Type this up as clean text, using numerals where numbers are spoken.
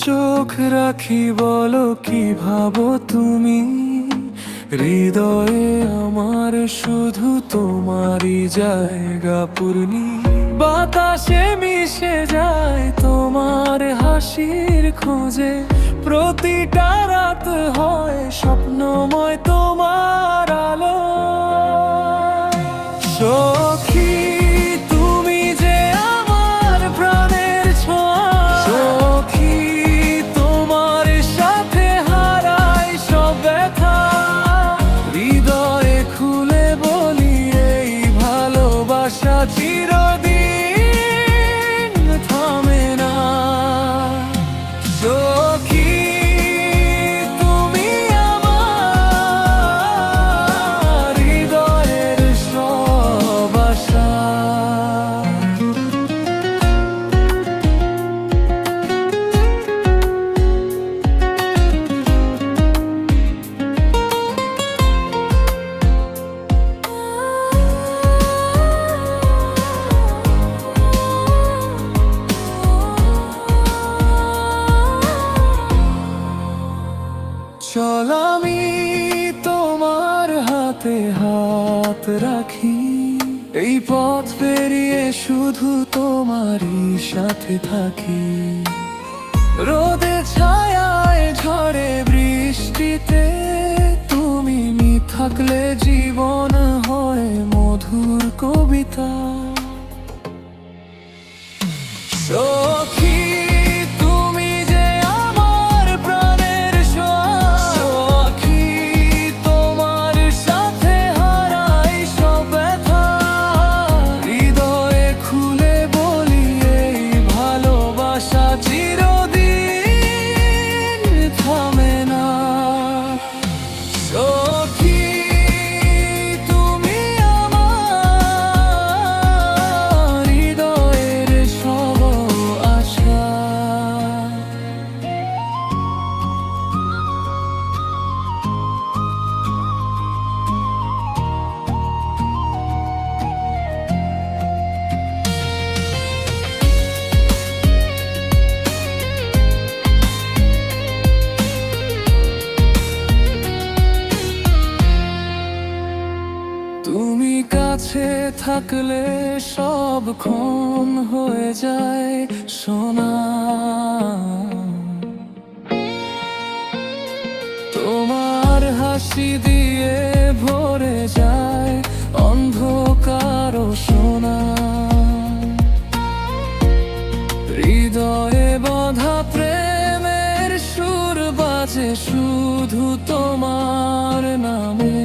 চোখ রাখি বলো কি ভাবো তুমি, হৃদয়ে আমার শুধু তোমারই জায়গা পূর্ণি। বাতাসে মিশে যায় তোমার হাসির খোঁজে, প্রতিটা রাত হয় স্বপ্নময় তোমার আলো। সখী তুমি যে আমার প্রাণের ছোঁয়া, সখী তোমার সাথে হারাই সব ব্যথা। হৃদয়ে খুলে বলি এই ভালোবাসা চিরদিন থামে না। সখী তুমি আমার হৃদয়ের সব আশা। চল আমি তোমার হাতে হাত রাখি, এই পথ পেরিয়ে শুধু তোমারই সাথে থাকি। রোদে ছায়ায় ঝড়ে বৃষ্টিতে তুমি থাকলে জীবন হয় মধুর কবিতা। সখী তুমি যে আমার প্রাণের ছোঁয়া, সখী তোমার সাথে হারাই সব ব্যথা। হৃদয়ে খুলে বলি এই ভালোবাসা চিরদিন থামে না। সখী তুমি আমার হৃদয়ের সব আশা। তুমি কাছে থাকলে সব ক্ষণ হয়ে যায় সোনা। তোমার হাসি দিয়ে ভরে যায় অন্ধকার সোনা। হৃদয়ে বাঁধা প্রেমের সুর বাজে শুধু তোমার নামে।